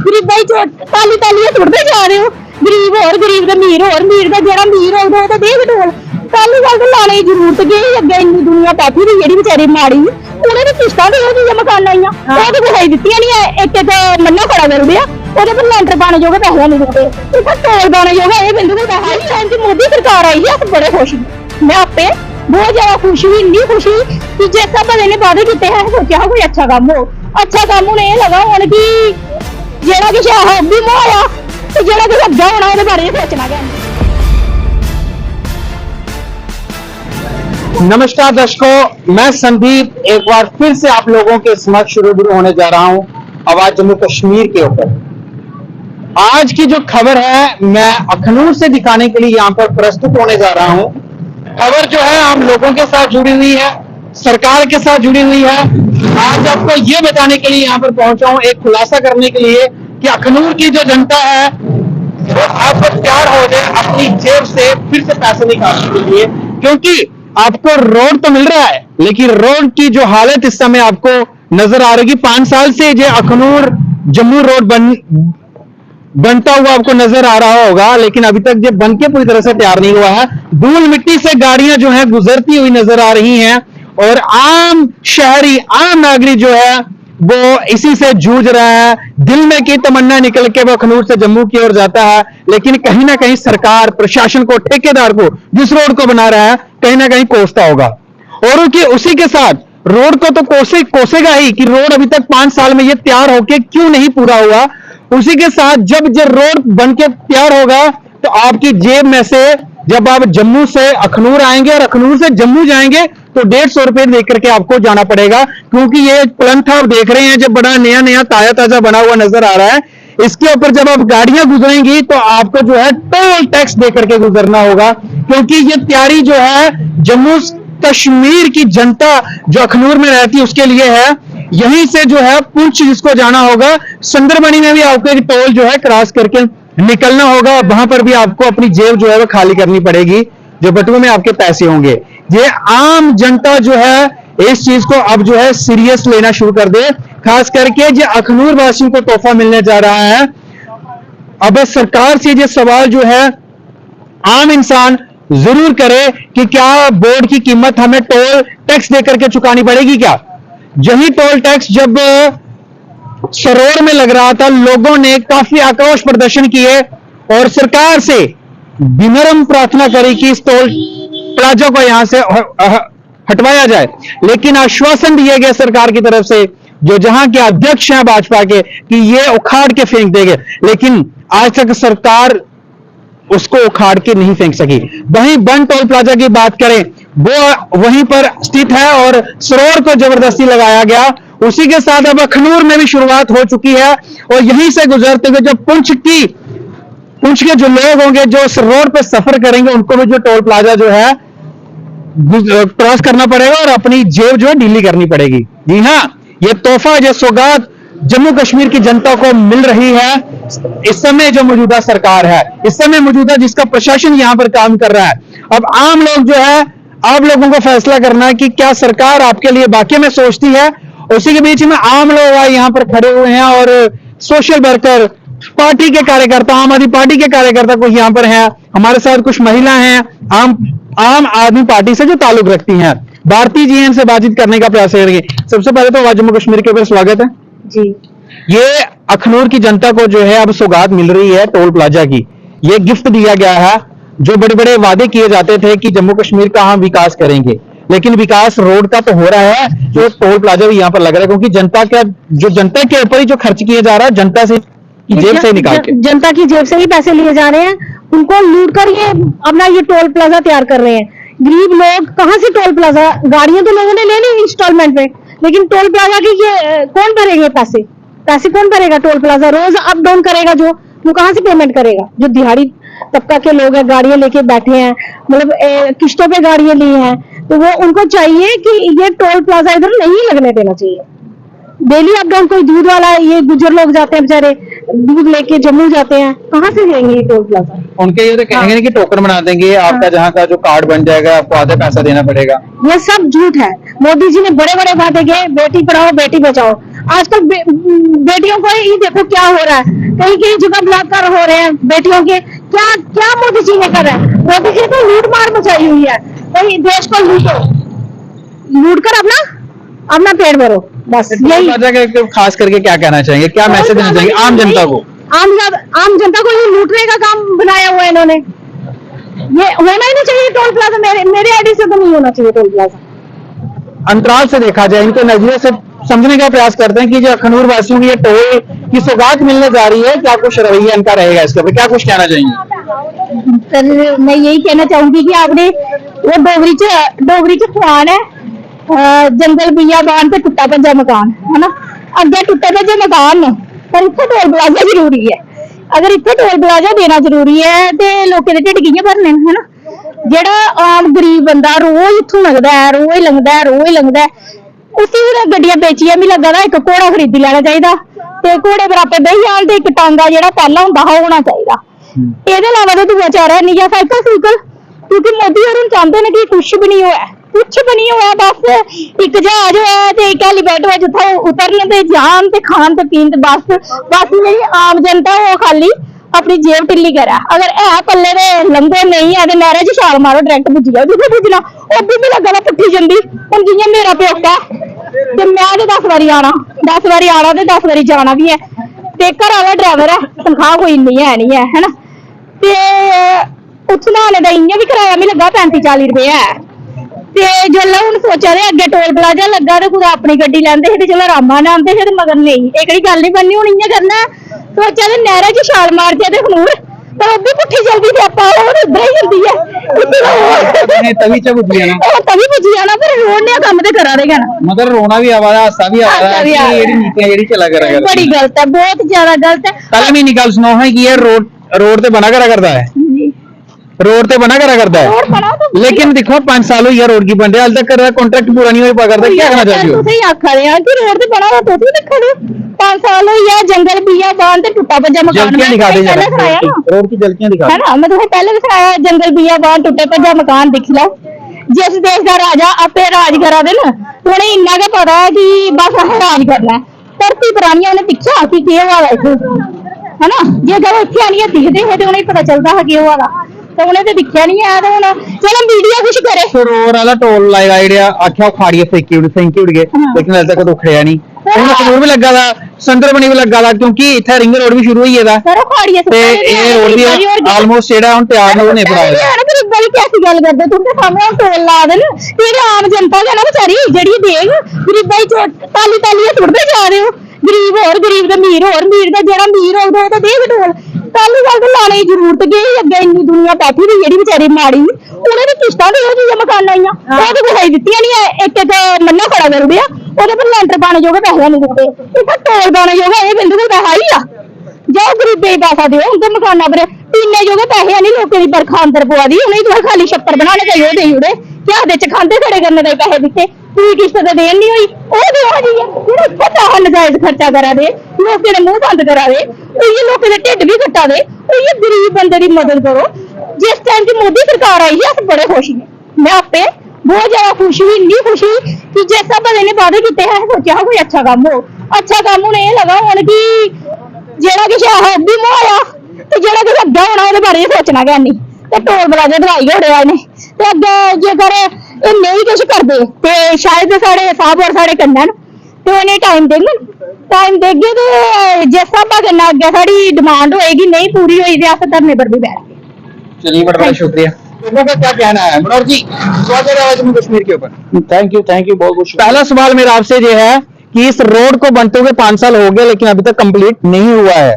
गरीबां ही ताली ताली सुटते जा रहे हो, गरीब और गरीब का अमीर और अमीर का जेड़ा अमीर होगा तो देख ढोल। पहली गल तो लाने की जरूरत गई अगे इन्नी दुनिया बैठी दी जेड़ी बेचारी माड़ी उन्हें तो किस्तां दे मकान आईया वो तो कुछ दित्तियां नहीं है। एक एक मन्ना खड़ा कर दिया ਉਹਦੇ पर लैंटर पाने जोगे पैसे नहीं देते, इतना टोल पाने जोगे ये बिंदु को पैसा नहीं है। मोदी सरकार आई है, बड़े खुश मैं आपे बहुत ज्यादा खुश हुई, इतनी खुशी कि जैसा बंदे ने वादे किए हैं सोचा कोई अच्छा काम हो। अच्छा काम उन्हें ये लगा होने की जेड़ा किश है भी मोया तो जेड़ा किश अग्गा होना उसके बारे में सोचना गया। नमस्कार दर्शकों, मैं संदीप एक बार फिर से आप लोगों के समक्ष रूबरू होने जा रहा हूं आवाज जम्मू कश्मीर के ऊपर। आज की जो खबर है मैं अखनूर से दिखाने के लिए यहाँ पर प्रस्तुत होने जा रहा हूँ। खबर जो है आम लोगों के साथ जुड़ी हुई है, सरकार के साथ जुड़ी हुई है। आज आपको ये बताने के लिए यहाँ पर पहुंचा हूँ, एक खुलासा करने के लिए कि अखनूर की जो जनता है वो आप तैयार हो जाए अपनी जेब से फिर से पैसे निकालने के लिए, क्योंकि आपको रोड तो मिल रहा है लेकिन रोड की जो हालत इस समय आपको नजर आ रही है। 5 साल से जो अखनूर जम्मू रोड बनता हुआ आपको नजर आ रहा होगा, लेकिन अभी तक जब बन के पूरी तरह से तैयार नहीं हुआ है। धूल मिट्टी से गाड़ियां जो है गुजरती हुई नजर आ रही हैं और आम शहरी आम नागरिक जो है वो इसी से जूझ रहा है। दिल में की तमन्ना निकल के वो अखनूर से जम्मू की ओर जाता है, लेकिन कहीं ना कहीं सरकार प्रशासन को ठेकेदार को जिस रोड को बना रहा है कहीं ना कहीं कोसता होगा और उसी के साथ रोड को तो कोसेगा ही कि रोड अभी तक 5 साल में ये तैयार होके क्यों नहीं पूरा हुआ। उसी के साथ जब रोड बन के तैयार होगा तो आपकी जेब में से जब आप जम्मू से अखनूर आएंगे और अखनूर से जम्मू जाएंगे तो 150 रुपए लेकर के आपको जाना पड़ेगा, क्योंकि ये प्लंथ आप देख रहे हैं जब बड़ा नया नया ताजा बना हुआ नजर आ रहा है। इसके ऊपर जब आप गाड़ियां गुजरेंगी तो आपको जो है टोल टैक्स देकर के गुजरना होगा, क्योंकि ये तैयारी जो है जम्मू कश्मीर की जनता जो अखनूर में रहती है उसके लिए है। यहीं से जो है पुंछ जिसको जाना होगा, सुंदरबनी में भी आपको एक टोल जो है क्रॉस करके निकलना होगा, वहां पर भी आपको अपनी जेब जो है वो खाली करनी पड़ेगी, जो बटुए में आपके पैसे होंगे। ये आम जनता जो है इस चीज को अब जो है सीरियस लेना शुरू कर दे, खास करके जो अखनूर वासियों को तोहफा मिलने जा रहा है। अब सरकार से ये सवाल जो है आम इंसान जरूर करे कि क्या बोर्ड की कीमत हमें टोल टैक्स देकर के चुकानी पड़ेगी क्या। यही टोल टैक्स जब सरोवर में लग रहा था लोगों ने काफी आक्रोश प्रदर्शन किए और सरकार से विनम्र प्रार्थना करी कि इस टोल प्लाजा को यहां से हटवाया जाए, लेकिन आश्वासन दिए गए सरकार की तरफ से जो जहां के अध्यक्ष हैं भाजपा के कि ये उखाड़ के फेंक देंगे, लेकिन आज तक सरकार उसको उखाड़ के नहीं फेंक सकी। वहीं बन टोल प्लाजा की बात करें वो वहीं पर स्थित है और सरोवर को जबरदस्ती लगाया गया। उसी के साथ अब अखनूर में भी शुरुआत हो चुकी है और यहीं से गुजरते हुए जो पुंछ के जो लोग होंगे जो इस रोड पर सफर करेंगे उनको भी जो टोल प्लाजा जो है क्रॉस करना पड़ेगा और अपनी जेब जो है ढीली करनी पड़ेगी। जी हाँ, ये तोहफा जो सौगात जम्मू कश्मीर की जनता को मिल रही है इस समय जो मौजूदा सरकार है, इस समय मौजूदा जिसका प्रशासन यहां पर काम कर रहा है। अब आम लोग जो है आप लोगों को फैसला करना है कि क्या सरकार आपके लिए वाकई में सोचती है। उसी के बीच में आम लोग यहाँ पर खड़े हुए हैं और सोशल वर्कर पार्टी के कार्यकर्ता आम आदमी पार्टी के कार्यकर्ता कुछ यहाँ पर हैं, हमारे साथ कुछ महिला हैं आम आदमी पार्टी से जो ताल्लुक रखती हैं। भारती जी इनसे बातचीत करने का प्रयास करेंगे। सबसे पहले तो आवाज जम्मू कश्मीर के ऊपर स्वागत है जी। ये अखनूर की जनता को जो है अब सौगात मिल रही है टोल प्लाजा की, ये गिफ्ट दिया गया है। जो बड़े बड़े वादे किए जाते थे कि जम्मू कश्मीर का हम विकास करेंगे, लेकिन विकास रोड का तो हो रहा है, जो टोल प्लाजा भी यहाँ पर लग रहा है, क्योंकि जनता के ऊपर ही जो खर्च किया जा रहा है जनता से जेब से निकाल के जनता की जेब से ही पैसे लिए जा रहे हैं, उनको लूट कर ये अपना ये टोल प्लाजा तैयार कर रहे हैं। गरीब लोग कहाँ से टोल प्लाजा, गाड़ियां तो लोगों ने ले ली इंस्टॉलमेंट में, लेकिन टोल प्लाजा की ये कौन भरेंगे पैसे कौन भरेगा। टोल प्लाजा रोज अप डाउन करेगा जो वो कहाँ से पेमेंट करेगा। जो दिहाड़ी तबका के लोग हैं गाड़ियां लेके बैठे हैं, मतलब किश्तों पे गाड़ियां ली हैं, तो वो उनको चाहिए कि ये टोल प्लाजा इधर नहीं लगने देना चाहिए। डेली अप डाउन कोई दूध वाला ये गुजर लोग जाते हैं बेचारे दूध लेके जम्मू जाते हैं, कहाँ से देंगे ये टोल प्लाजा। उनके ये तो कहेंगे कि टोकन बना देंगे आपका, जहाँ का जो कार्ड बन जाएगा आपको आधा पैसा देना पड़ेगा। ये सब झूठ है। मोदी जी ने बड़े बड़े वादे किए, बेटी पढ़ाओ बेटी बचाओ, आजकल बेटियों को ही देखो क्या हो रहा है, कहीं कहीं जगह बलात्कार हो रहे हैं बेटियों के। क्या क्या मोदी जी ने करा है? मोदी जी तो लूट मार मचाई हुई है, कहीं देश को लूटो, लूट कर अपना अपना पेट भरो, बस यही। खास करके क्या कहना चाहेंगे, क्या मैसेज देना चाहेंगे आम जनता को? आम जनता को ये लूटने का काम बनाया हुआ है इन्होंने। ये होना ही नहीं चाहिए टोल प्लाजा, मेरे आईडी से तो नहीं होना चाहिए टोल प्लाजा। अंतराल से देखा जाए, इनके नजरिए से समझने का प्रयास करते हैं कि जो अखनूर वासियों की ये टोल की सौगात मिलने जा रही है, क्या कुछ रवैया इनका रहेगा इसके ऊपर, क्या कुछ कहना चाहेंगे? सर मैं यही कहना चाहूंगी कि आपने वो डोगरी च खुआन है, जंगल बियाबान ते टुटा भज्जा मकान, है ना। अगे टुटे भज्जे मकान ने, पर इत्थे टोल प्लाजा जरूरी है। अगर इत्थे टोल प्लाजा देना जरूरी है ते लोकें दे ढिड्ड कि'यां भरने न, है ना। जेह्ड़ा आम गरीब बंदा रोज इत्थों लंघदा है, रोज लंघदा है, उसी भी गड्डियां बेचियै मी लग्गा दा इक घोड़ा खरीदी लैना चाहिदा ते घोड़े पर आपे बेही जान ते इक टांगा जेह्ड़ा पैह्ला हुंदा हा होना चाहिदा। एह्दे अलावा ते दूआ चारा है नी या साइकल, क्योंकि मोदी होर चाहते हैं कि कुछ भी नहीं होया, बस एक जहाज होया ते एक हेलीपैड होया जित्थों उतरन ते जान ते खान ते पीन ते बस मेरी आम जनता वो खाली अपनी जेब ढिल्ली करै। अगर है पल्ले ते लंघो, नहीं है ते नैह्रा च छाल मारो, डायरैक्ट पुज्जी जाओ जित्थे पुज्जना। ओह् बी लग्गा दा पुट्ठी जंदी, हुण जियां मेरा प्योका ते मैं ते 10 वारी आना ते 10 वारी जाना भी है ते घर आह्ला ड्राइवर है, तनखाह कोई इन्नी है ना। ते उत्थों नहाने दा इ'यां भी कराया मी लग्गा 35-40 रुपए है ते जिसलै हुण सोचा दे अग्गे टोल प्लाजा लग्गा ते कुदै अपनी गड्डी लैंदे हे ते चलो अरामा नाल आंदे हे ते मगर नेईं, एह्कड़ी गल्ल नहीं बननी। हुण इ'यां करना सोचा दे नैह्रा च छाल मारचै ते खनूर, पर ओह् बी पुट्ठी चलदी ते आपां उद्धर ही जंदी है, तभी च पुज्जी जाना, तभी पुज्जी जाना, पर रोड ने कम्म ते करा दे गै ना। मगर रोना भी आवा दा, हासा भी आवा दा, जेह्ड़ी नीतियां जेह्ड़ी चला करा बड़ी गलत है, बहुत ज्यादा गलत है। पहले महीने गल सुनाओ है कि ये रोड ते बना करा करता है, रोड ते बना करा करता है, लेकिन देखो 5 साल हुई है रोड की बन रही, हाल तक कर कॉन्ट्रैक्ट पूरा नहीं हो पा करता। क्या कहना चाहते हो? तुसीं आखा दे कि रोड ते बना तो तुसीं दिक्खा दे 5 साल हुई है, जंगल बियाबान ते टुटा भज्जा मकान। झलकियां दिखा दे जरा, रोड की झलकियां दिखा है ना। मैं तुम्हें पहले भी सुनाया जंगल बियाबान टुटे भज्जा मकान दिख लो। जिस देश का राजा आपे राज करा दे ना, उन्हें इन्ना के पता है कि बस असें राज करना है। धरती पर आनिया उन्हें दिखा कि केह् होआ दा इत्थे, है ना। जे जब इत्थे आनिया दिखदे हे ते उनेंगी पता चलदा हा केह् होआ दा, तो उन्हें तो दिखा नहीं है। तो हुण चलो मीडिया कुछ करे, रोड वाला टोल लाएगा जेह्ड़ा आख्या खाड़िए फेंकी उड़ गए, लेकिन अजे तक उखड़िया नहीं। हुण अखनूर भी लग्गा दा, संदरबनी भी लग्गा दा, क्योंकि इत्थे रिंग रोड भी शुरू होई गेदा ते एह् रोड भी ऑलमोस्ट जेह्ड़ा हुण तैयार होने पर आया है। बड़ी कैसी गल करदे तुंदे सामने टोल ला दे न, जेह्ड़ी आम जनता है ना बेचारी जेह्ड़ी देग गरीबां च ताली सुटदे जा रहे हो, गरीब होर गरीब ते अमीर होर अमीर ते जेह्ड़ा अमीर होग ते देग टोल। पहली गल तो लाने की जरूरत गई, अग्गे इन्नी दुनिया बैठी दी जेह्ड़ी बेचारी माड़ी, उ'नें दी किश्तां ते ओह् चीजां मकानां आइयां, ओह् ते कुसै दित्तियां नहीं है। एक मन्ना खड़ा करी ओड़ेआ, ओह्दे पर लैंटर पाने जोगे पैसे नहीं दित्ते, इत्थै टोल पाने जोगे एह् बिंदु कोल पैसा ही आ। जाओ गरीबें गी पैसा देओ, उं'दे मकाना पर पीने जोगे पैसे नहीं, लोकें दी बरखा अंदर पवा दी, उ'नेंगी तुसें खाली छप्पर बनाने ताईं ओह् देई ओड़े, क्या आखदे चखांदे खड़े करने ताईं पैसे दित्ते, पूरी किश्त ते देन नहीं होई, ओह् देओ जाइए। जेह्ड़े इत्थै पैसा नजायज खर्चा करा दे, लोकें दे मूंह बंद करा दे, इ'यै लोकें दे ढिड्ड भी कट्टा दे, इ'यै गरीब बंदे दी मदद करो। जिस टाइम की मोदी सरकार आई है अस बड़े खुश हैं, मैं आपे बहुत ज्यादा खुश हुई, इन्नी खुश हुई कि जिस स्हाब दे इन्हें वादे कीते हैं सोचा कोई अच्छा काम हो, अच्छा काम हूं एह् लगा हुण कि जेह्ड़ा किश है ओह् बी होया ते जेह्ड़ा किश अग्गें होना ओह्दे बारे च सोचना गै नहीं, ते टोल प्लाजा ढवाई गै ओड़ेआ इ'नें, ते अग्गे जेकर एह् नेईं किश करदे ते शायद साढ़े साहब होर साढ़े कन्नै न ते उ'नेंगी टाइम देगे ते जिस स्हाबा कन्नै अग्गे साढ़ी डिमांड होएगी नहीं पूरी होई ते अस धरने पर भी बैठ। चलिए बड़ा बड़ा शुक्रिया। लोगों का क्या कहना है मनोहर जी, स्वागत है जम्मू कश्मीर के ऊपर। थैंक यू बहुत बहुत पहला सवाल मेरा आपसे ये है कि इस रोड को बनते हुए 5 साल हो गए लेकिन अभी तक कंप्लीट नहीं हुआ है,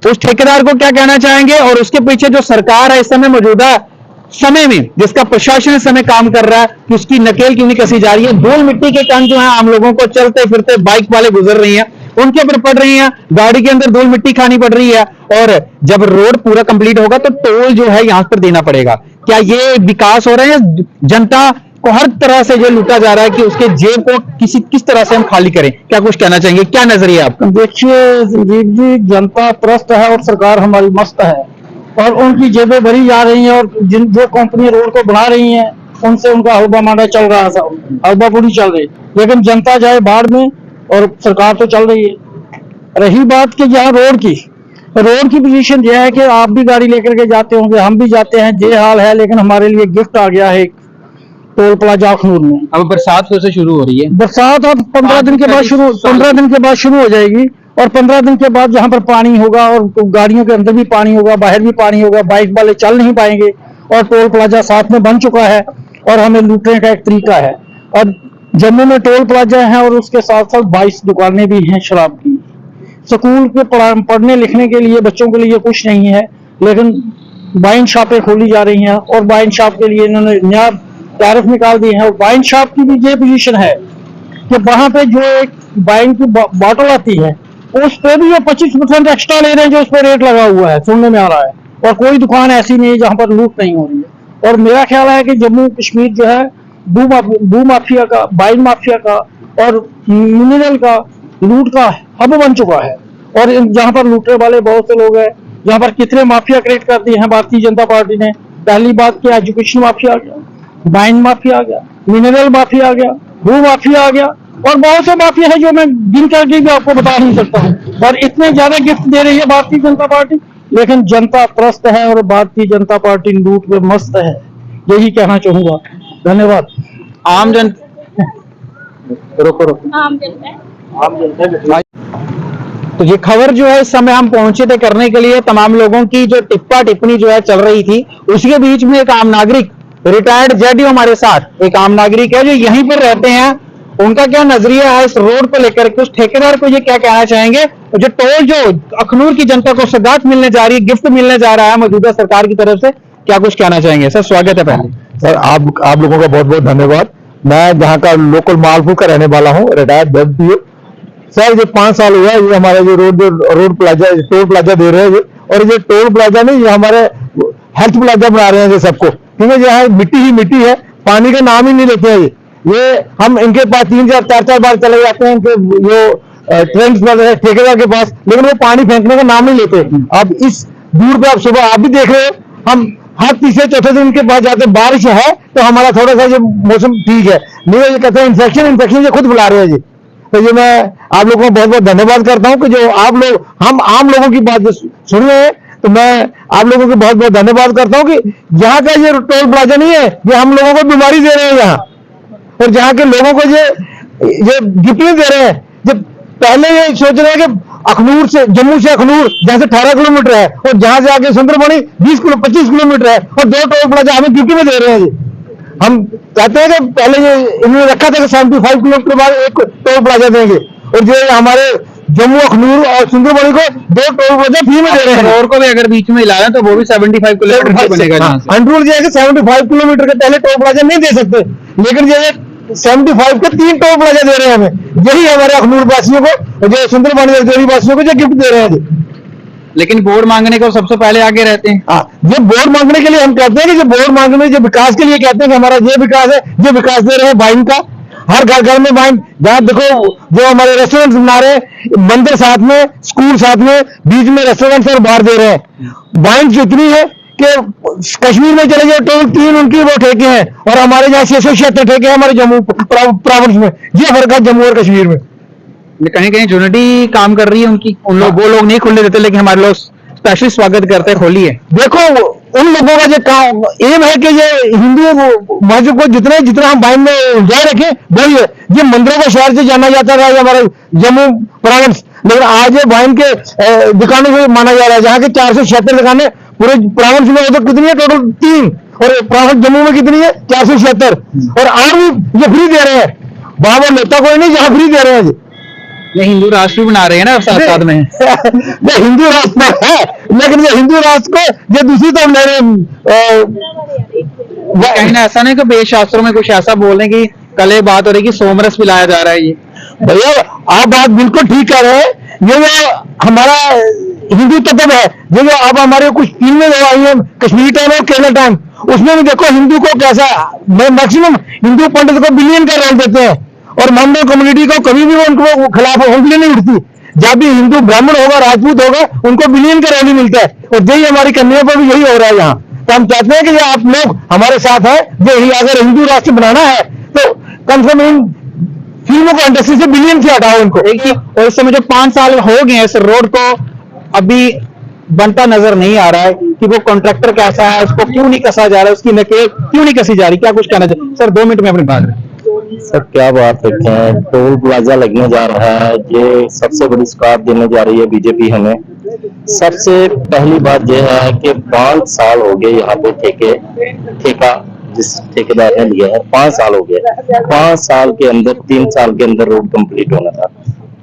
उस ठेकेदार को क्या कहना चाहेंगे और उसके पीछे जो सरकार है इस समय मौजूदा समय में जिसका प्रशासन इस समय काम कर रहा है कि उसकी नकेल क्यों नहीं कसी जा रही है? धूल मिट्टी के कण जो है आम लोगों को चलते फिरते बाइक वाले गुजर रही हैं, उनके ऊपर पड़ रही हैं, गाड़ी के अंदर धूल मिट्टी खानी पड़ रही है, और जब रोड पूरा कंप्लीट होगा तो टोल जो है यहां पर देना पड़ेगा। क्या ये विकास हो रहा है? जनता को हर तरह से जो लूटा जा रहा है कि उसके जेब को किस तरह से हम खाली करें, क्या कुछ कहना चाहेंगे? क्या नजरिया आपका? देखिए संजीव जी, जनता त्रस्त है और सरकार हमारी मस्त है और उनकी जेबें भरी जा रही हैं, और जो कंपनी रोड को बढ़ा रही हैं उनसे उनका हलवा मांडा चल रहा है, हलवा पूरी चल रही, लेकिन जनता जाए बाढ़ में और सरकार तो चल रही है। रही बात कि यहाँ रोड की पोजीशन यह है कि आप भी गाड़ी लेकर के जाते होंगे, हम भी जाते हैं, ये हाल है। लेकिन हमारे लिए गिफ्ट आ गया है टोल प्लाजा अखनूर में। अब बरसात फिर से शुरू हो रही है। बरसात अब 15 दिन के बाद शुरू हो जाएगी, और 15 दिन के बाद जहाँ पर पानी होगा और गाड़ियों के अंदर भी पानी होगा, बाहर भी पानी होगा, बाइक वाले चल नहीं पाएंगे। और टोल प्लाजा साथ में बन चुका है और हमें लूटने का एक तरीका है। और जम्मू में टोल प्लाजा है और उसके साथ साथ 22 दुकानें भी हैं शराब की। स्कूल के पढ़ने लिखने के लिए बच्चों के लिए कुछ नहीं है, लेकिन वाइन शॉपें खोली जा रही हैं और वाइन शॉप के लिए इन्होंने नया टैरिफ निकाल दिए हैं। और वाइन शॉप की भी ये पोजीशन है कि वहां पे जो एक वाइन की बॉटल आती है उस पर भी वो 25% एक्स्ट्रा ले रहे हैं, जो उस पर रेट लगा हुआ है, सुनने में आ रहा है। और कोई दुकान ऐसी नहीं है जहां पर लूट नहीं हो रही है। और मेरा ख्याल है कि जम्मू कश्मीर जो है बू माफिया का, वाइन माफिया का और मिनरल का लूट का हब बन चुका है। और जहां पर लूटने वाले बहुत से लोग हैं, जहां पर कितने माफिया क्रिएट कर दिए हैं भारतीय जनता पार्टी ने। पहली बात कि एजुकेशन माफिया आ गया, वाइन माफिया आ गया, मिनरल माफिया आ गया, भू माफिया आ गया, और बहुत से माफिया है जो मैं गिन करके भी आपको बता नहीं सकता हूँ। और इतने ज्यादा गिफ्ट दे रही है भारतीय जनता पार्टी, लेकिन जनता त्रस्त है और भारतीय जनता पार्टी लूट में मस्त है। यही कहना चाहूंगा। धन्यवाद। आम जन तो ये खबर जो है इस समय हम पहुंचे थे करने के लिए, तमाम लोगों की जो टिप्पा टिप्पणी जो है चल रही थी, उसके बीच में एक आम नागरिक, रिटायर्ड जेडीओ हमारे साथ एक आम नागरिक है जो यहीं पर रहते हैं। उनका क्या नजरिया है इस रोड को लेकर के, उस ठेकेदार को ये क्या कहना चाहेंगे, जो टोल जो अखनूर की जनता को सौगात मिलने जा रही है, गिफ्ट मिलने जा रहा है मौजूदा सरकार की तरफ से, क्या कुछ कहना चाहेंगे? सर स्वागत है। पहले सर आप लोगों का बहुत बहुत धन्यवाद। मैं जहाँ का लोकल मालपुर का रहने वाला हूँ, रिटायर्ड जेडीओ। सर ये 5 साल हुआ ये हमारा जो रोड प्लाजा, टोल प्लाजा दे रहे हैं ये, और ये टोल प्लाजा नहीं, ये हमारे हेल्थ प्लाजा बना रहे हैं ये सबको, क्योंकि यहाँ मिट्टी ही मिट्टी है, पानी का नाम ही नहीं लेते हैं ये हम इनके पास 3-4 बार चले जाते हैं इनके जो ट्रेंड्स ठेकेदार के पास, लेकिन वो पानी फेंकने का नाम नहीं लेते। अब इस दूर पे आप सुबह आप भी देख रहे हो, हम हर तीसरे चौथे दिन के पास जाते हैं, बारिश है तो हमारा थोड़ा सा जो मौसम ठीक है, नहीं ये कहते हैं इन्फेक्शन ये खुद बुला रहे हैं जी। तो ये मैं आप लोगों को बहुत बहुत धन्यवाद करता हूँ कि जो आप लोग हम आम लोगों की बात सुन रहे हैं, तो मैं आप लोगों को बहुत बहुत धन्यवाद करता हूँ कि यहाँ का ये टोल प्लाजा नहीं है, ये हम लोगों को बीमारी दे रहे हैं यहाँ, और जहाँ के लोगों को ये गिफ्ट नहीं दे रहे हैं। जब पहले ये सोच रहे हैं कि अखनूर से, जम्मू से अखनूर जहाँ से 18 किलोमीटर है, और जहाँ से आगे सुंदरबनी 25 किलोमीटर है, और 2 टोल प्लाजा हमें गिफ्ट में दे रहे हैं जी। हम चाहते हैं कि पहले ये इन्होंने रखा था कि 75 किलोमीटर बाद एक टोल प्लाजा देंगे, और जो हमारे जम्मू अखनूर और सुंदरबनी को 2 टोल प्लाजा फ्री में दे रहे हैं। और को भी अगर बीच में हिला तो वो भी 75 किलोमीटर बनेगा। अंडरूल जो है 75 किलोमीटर के पहले टोल प्लाजा नहीं दे सकते, लेकिन ये 75 के 3 टोल प्लाजा दे रहे हैं हमें। यही हमारे अखनूर वासियों को, जो सुंदरबनी और जोड़ी वासियों को जो गिफ्ट दे रहे हैं। लेकिन वोट मांगने को सबसे पहले आगे रहते हैं। हाँ, ये वोट मांगने के लिए हम कहते हैं कि जो वोट मांगने जो विकास के लिए कहते हैं कि हमारा ये विकास है, ये विकास दे रहे हैं वाइन का, हर घर घर में वाइन। जहाँ देखो जो हमारे रेस्टोरेंट बना रहे हैं, मंदिर साथ में, स्कूल साथ में, बीच में रेस्टोरेंट और बार दे रहे हैं। वाइन जितनी है कि कश्मीर में चले जाओ टोल 3 उनकी वो ठेके हैं, और हमारे यहाँ 676 ठेके हैं हमारे जम्मू प्रोविंस में। ये फर्क है जम्मू और कश्मीर में। कहीं कहीं यूनिटी काम कर रही है उनकी, वो लोग नहीं खुलने देते, लेकिन हमारे लोग स्पेशल स्वागत करते हैं, खोलिए। देखो उन लोगों का जो काम एम है कि ये हिंदू मस्जिद को जितना हम वाइन में एंजॉय रखें वही है। ये मंदिरों का शहर से जाना जाता था हमारा जम्मू प्रोविंस, लेकिन आज ये वाइन के दुकानों से माना जा रहा है। जहाँ के 476 दुकानें पूरे प्रोविंस में, तो कितनी है टोटल 3, और प्रोविंस जम्मू में कितनी है 476, और आज भी ये फ्री दे रहे हैं। वहां वो नेता कोई नहीं जहाँ फ्री दे रहे हैं। ये हिंदू राष्ट्र भी बना रहे हैं ना साथ साथ में। ये हिंदू राष्ट्र में है, लेकिन ये हिंदू राष्ट्र को ये दूसरी तरफ ले रहे। कहीं ना ऐसा नहीं कि वेद शास्त्रों में कुछ ऐसा बोलने की कल ये बात हो रही कि सोमरस पिलाया जा रहा है। ये भैया आप बात बिल्कुल ठीक कर रहे हैं। ये जो हमारा हिंदू तत्व है, ये जो अब हमारे कुछ फिल्में जो आई है कश्मीर टाइम और केरला टाइम, उसमें भी देखो हिंदू को कैसा, मैक्सिमम हिंदू पंडित को बिलियन का रोल देते हैं, और मुस्लिम कम्युनिटी को कभी भी उनको खिलाफ उंगली नहीं उठती। जब भी हिंदू ब्राह्मण होगा, राजपूत होगा, उनको बिलियन का रोल ही मिलता है, और यही हमारी कन्या पर भी यही हो रहा है यहाँ। तो हम चाहते हैं कि ये आप लोग हमारे साथ हैं, जो अगर हिंदू राष्ट्र बनाना है तो कम से कम इन फिल्मों को इंडस्ट्री से बिलियन से हटाओ उनको। एक ही, और इस समय जो 5 साल हो गए हैं इस रोड को अभी बनता नजर नहीं आ रहा है कि वो कॉन्ट्रैक्टर कैसा है, उसको क्यों नहीं कसा जा रहा है, उसकी नकेल क्यों नहीं कसी जा रही, क्या कुछ कहना चाहिए सर? 2 मिनट में अपनी बात रखें। सर क्या बात रखते हैं, टोल प्लाजा लगने जा रहा है, ये सबसे बड़ी सौगात देने जा रही है बीजेपी हमें। सबसे पहली बात यह है कि 5 साल हो गए यहाँ पे ठेका जिस ठेकेदार ने लिया है, 5 साल हो गए। 5 साल के अंदर 3 साल के अंदर रोड कंप्लीट होना था,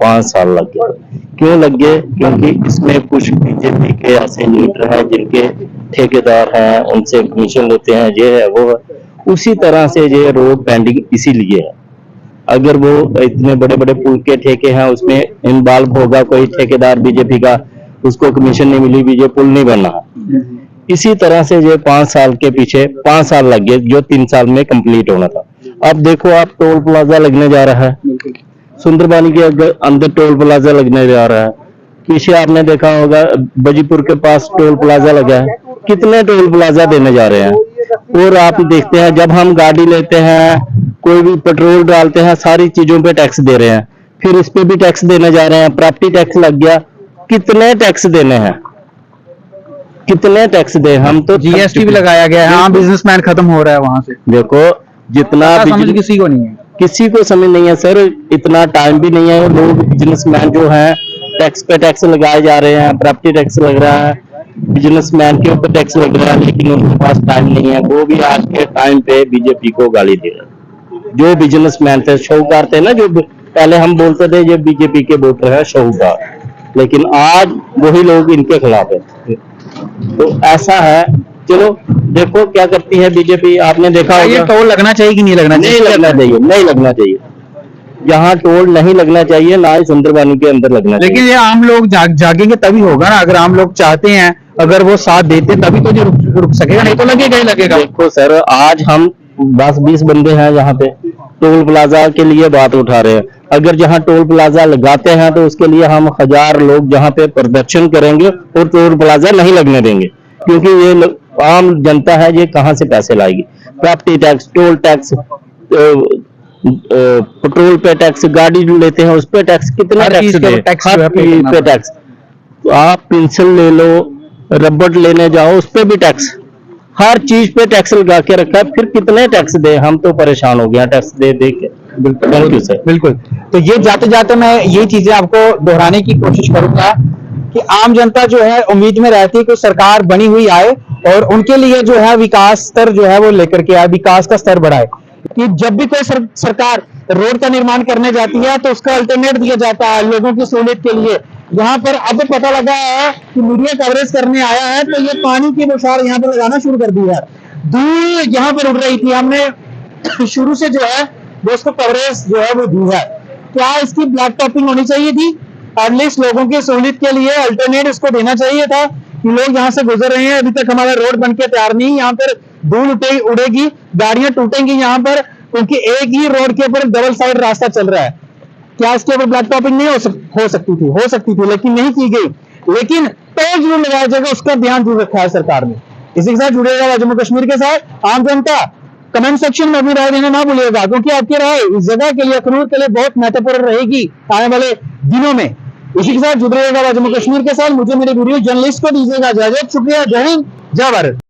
5 साल लग गए। क्यों लग गए? क्योंकि इसमें कुछ बीजेपी के ऐसे लीडर हैं जिनके ठेकेदार हैं, उनसे कमीशन लेते हैं, ये है वो है। उसी तरह से ये रोड पेंडिंग इसीलिए है। अगर वो इतने बड़े बड़े पुल के ठेके हैं उसमें इन्वॉल्व होगा कोई ठेकेदार बीजेपी का, उसको कमीशन नहीं मिली, ये पुल नहीं बना। इसी तरह से ये 5 साल के पीछे 5 साल लग गए, जो 3 साल में कंप्लीट होना था। अब देखो आप, टोल प्लाजा लगने जा रहा है, सुंदरबानी के अंदर टोल प्लाजा लगने जा रहा है। पीछे आपने देखा होगा बजीपुर के पास टोल प्लाजा लगा है, कितने टोल प्लाजा देने जा रहे हैं। और आप देखते हैं जब हम गाड़ी लेते हैं, कोई भी पेट्रोल डालते हैं, सारी चीजों पे टैक्स दे रहे हैं, फिर इस पे भी टैक्स देने जा रहे हैं, प्रॉपर्टी टैक्स लग गया। कितने टैक्स देने हैं, कितने टैक्स दे? हम तो जीएसटी भी लगाया गया है। हाँ, बिजनेसमैन खत्म हो रहा है वहां से। देखो जितना समझ किसी को नहीं है, किसी को समझ नहीं है सर, इतना टाइम भी नहीं है। लोग बिजनेसमैन जो है टैक्स पे टैक्स लगाए जा रहे हैं, प्रॉपर्टी टैक्स लग रहा है, बिजनेसमैन के ऊपर टैक्स लग रहा है, लेकिन उनके पास टाइम नहीं है। वो भी आज के टाइम पे बीजेपी को गाली दे रहे हैं। जो बिजनेसमैन थे, शाहूकार थे ना, जो पहले हम बोलते थे ये बीजेपी के वोटर है शाहूकार, लेकिन आज वही लोग इनके खिलाफ है। तो ऐसा है। चलो देखो क्या करती है बीजेपी। आपने देखा ये होगा, टोल लगना चाहिए कि नहीं लगना चाहिए? नहीं लगना चाहिए, नहीं लगना चाहिए। यहाँ टोल नहीं लगना चाहिए, ना ही सुंदरबानी के अंदर लगना चाहिए। लेकिन ये आम लोग जागेंगे तभी होगा ना। अगर आम लोग चाहते हैं, अगर वो साथ देते तभी तो ये रुक सकेगा, नहीं तो लगेगा ही लगेगा। देखो सर, आज हम 10-20 बंदे हैं यहाँ पे, टोल प्लाजा के लिए बात उठा रहे हैं। अगर जहाँ टोल प्लाजा लगाते हैं तो उसके लिए हम 1000 लोग जहाँ पे प्रदर्शन करेंगे और टोल प्लाजा नहीं लगने देंगे, क्योंकि ये आम जनता है, ये कहाँ से पैसे लाएगी? Property tax, toll tax, petrol पे टैक्स, गाड़ी लेते हैं उस पे टैक्स, कितना हर टैक्स चीज का दे? टैक्स हर जो है पे चीज करना पे पड़ता है। टैक्स। तो आप पेंसिल ले लो, रबड़ लेने जाओ, उस पे भी टैक्स, हर चीज पे टैक्स लगा के रखा है। फिर कितने टैक्स दे? हम तो परेशान हो गए हैं टैक्स दे दे के। Thank you sir. बिल्कुल। तो ये जाते जाते मैं ये चीजें आपको दोहराने की कोशिश करूंगा कि आम जनता जो है उम्मीद में रहती है कि सरकार बनी हुई आए और उनके लिए जो है विकास स्तर जो है वो लेकर के आए, विकास का स्तर बढ़ाए। कि जब भी कोई सरकार रोड का निर्माण करने जाती है तो उसका अल्टरनेट दिया जाता है लोगों की सहूलियत के लिए। यहाँ पर अब पता लगा है कि मीडिया कवरेज करने आया है तो ये पानी की बौछार यहाँ पर लगाना शुरू कर दी है। धूल यहाँ पर उड़ रही थी, हमने शुरू से जो है वो उसको कवरेज जो है वो दी है। क्या इसकी ब्लैक टॉपिंग होनी चाहिए थी? एटलीस्ट लोगों की सहूलियत के लिए अल्टरनेट इसको देना चाहिए था कि लोग यहाँ से गुजर रहे हैं, अभी तक हमारा रोड बन के तैयार नहीं। यहाँ पर धूल उड़ेगी, गाड़ियां टूटेंगी यहाँ पर, क्योंकि एक ही रोड के ऊपर डबल साइड रास्ता चल रहा है। क्या इसके ऊपर ब्लैक टॉपिंग नहीं हो सकती थी, लेकिन नहीं की गई। लेकिन टोल जरूर लगाया जाएगा, उसका ध्यान जरूर रखा है सरकार ने। इसी के साथ जुड़ेगा जम्मू कश्मीर के साथ आम जनता। कमेंट सेक्शन में अपनी राय देना ना भूलिएगा, क्योंकि आपकी राय इस जगह के लिए, अखनूर के लिए बहुत महत्वपूर्ण रहेगी आने वाले दिनों में। इसी के साथ जुड़ रहेगा जम्मू कश्मीर के साथ। मुझे मेरे वीडियो जर्नलिस्ट को दीजिएगा इजाजत। शुक्रिया, जय हिंद, जय भारत।